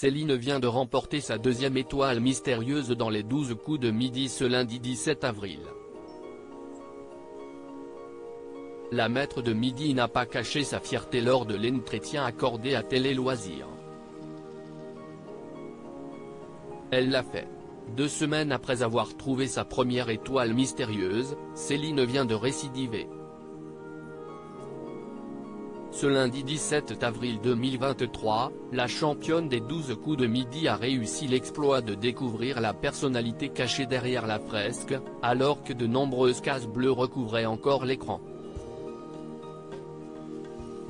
Céline vient de remporter sa deuxième étoile mystérieuse dans les 12 coups de midi ce lundi 17 avril. La maître de midi n'a pas caché sa fierté lors de l'entretien accordé à Télé Loisirs. Elle l'a fait. 2 semaines après avoir trouvé sa première étoile mystérieuse, Céline vient de récidiver. Ce lundi 17 avril 2023, la championne des 12 coups de midi a réussi l'exploit de découvrir la personnalité cachée derrière la fresque, alors que de nombreuses cases bleues recouvraient encore l'écran.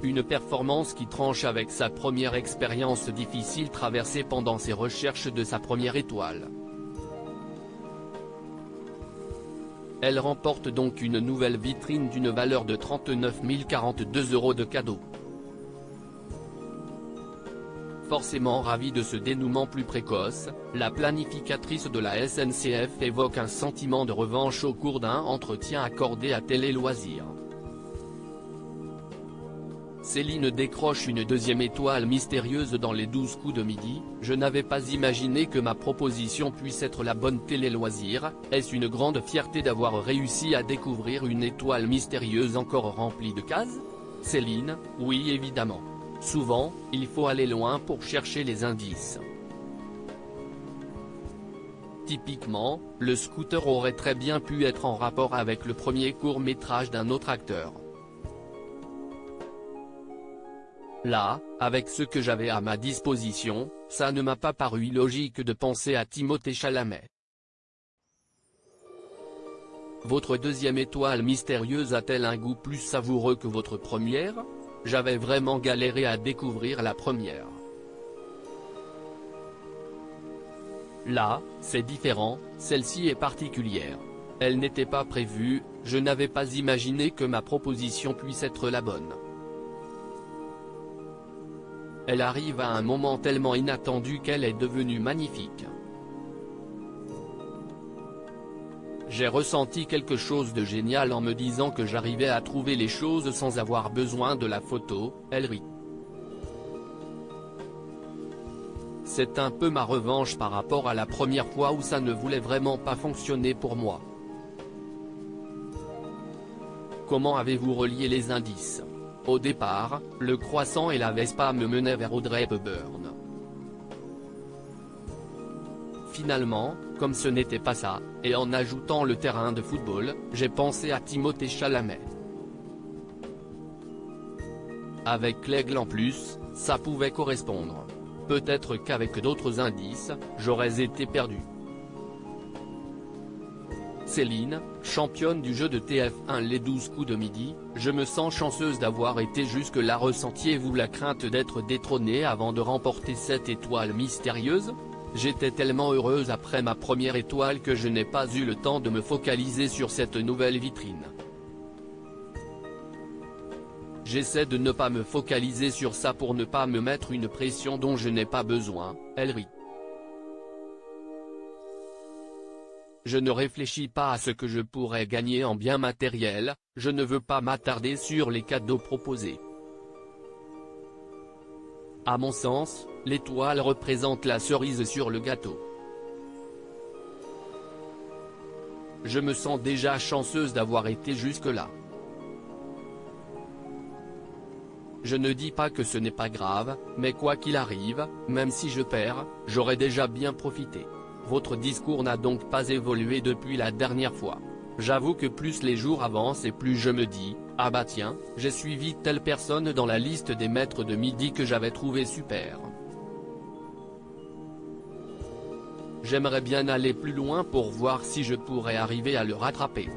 Une performance qui tranche avec sa première expérience difficile traversée pendant ses recherches de sa première étoile. Elle remporte donc une nouvelle vitrine d'une valeur de 39 042 € de cadeaux. Forcément ravie de ce dénouement plus précoce, la planificatrice de la SNCF évoque un sentiment de revanche au cours d'un entretien accordé à Télé Loisirs. Céline décroche une deuxième étoile mystérieuse dans les 12 coups de midi. Je n'avais pas imaginé que ma proposition puisse être la bonne. Télé Loisirs, est-ce une grande fierté d'avoir réussi à découvrir une étoile mystérieuse encore remplie de cases? Céline, oui évidemment. Souvent, il faut aller loin pour chercher les indices. Typiquement, le scooter aurait très bien pu être en rapport avec le premier court-métrage d'un autre acteur. Là, avec ce que j'avais à ma disposition, ça ne m'a pas paru illogique de penser à Timothée Chalamet. Votre deuxième étoile mystérieuse a-t-elle un goût plus savoureux que votre première? J'avais vraiment galéré à découvrir la première. Là, c'est différent, celle-ci est particulière. Elle n'était pas prévue, je n'avais pas imaginé que ma proposition puisse être la bonne. Elle arrive à un moment tellement inattendu qu'elle est devenue magnifique. J'ai ressenti quelque chose de génial en me disant que j'arrivais à trouver les choses sans avoir besoin de la photo, elle rit. C'est un peu ma revanche par rapport à la première fois où ça ne voulait vraiment pas fonctionner pour moi. Comment avez-vous relié les indices? Au départ, le croissant et la Vespa me menaient vers Audrey Hepburn. Finalement, comme ce n'était pas ça, et en ajoutant le terrain de football, j'ai pensé à Timothée Chalamet. Avec l'aigle en plus, ça pouvait correspondre. Peut-être qu'avec d'autres indices, j'aurais été perdu. Céline, championne du jeu de TF1 les 12 coups de midi, je me sens chanceuse d'avoir été jusque-là. Ressentiez-vous la crainte d'être détrônée avant de remporter cette étoile mystérieuse? J'étais tellement heureuse après ma première étoile que je n'ai pas eu le temps de me focaliser sur cette nouvelle vitrine. J'essaie de ne pas me focaliser sur ça pour ne pas me mettre une pression dont je n'ai pas besoin, elle rit. Je ne réfléchis pas à ce que je pourrais gagner en biens matériels, je ne veux pas m'attarder sur les cadeaux proposés. À mon sens, l'étoile représente la cerise sur le gâteau. Je me sens déjà chanceuse d'avoir été jusque-là. Je ne dis pas que ce n'est pas grave, mais quoi qu'il arrive, même si je perds, j'aurai déjà bien profité. Votre discours n'a donc pas évolué depuis la dernière fois. J'avoue que plus les jours avancent et plus je me dis, ah bah tiens, j'ai suivi telle personne dans la liste des maîtres de midi que j'avais trouvé super. J'aimerais bien aller plus loin pour voir si je pourrais arriver à le rattraper.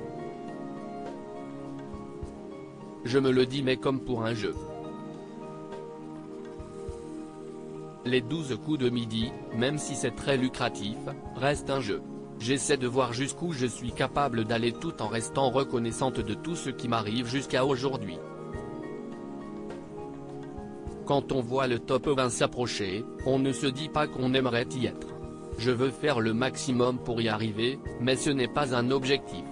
Je me le dis mais comme pour un jeu. Les 12 coups de midi, même si c'est très lucratif, reste un jeu. J'essaie de voir jusqu'où je suis capable d'aller tout en restant reconnaissante de tout ce qui m'arrive jusqu'à aujourd'hui. Quand on voit le top 20 s'approcher, on ne se dit pas qu'on aimerait y être. Je veux faire le maximum pour y arriver, mais ce n'est pas un objectif.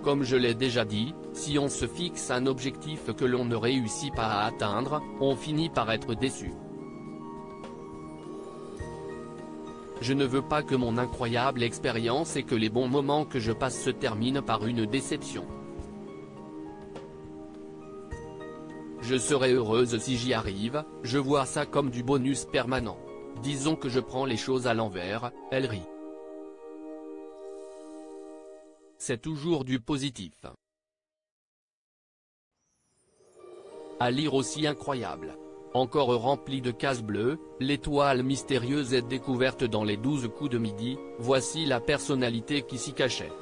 Comme je l'ai déjà dit, si on se fixe un objectif que l'on ne réussit pas à atteindre, on finit par être déçu. Je ne veux pas que mon incroyable expérience et que les bons moments que je passe se terminent par une déception. Je serai heureuse si j'y arrive, je vois ça comme du bonus permanent. Disons que je prends les choses à l'envers, elle rit. C'est toujours du positif. À lire aussi incroyable. Encore rempli de cases bleues, l'étoile mystérieuse est découverte dans les 12 coups de midi, voici la personnalité qui s'y cachait.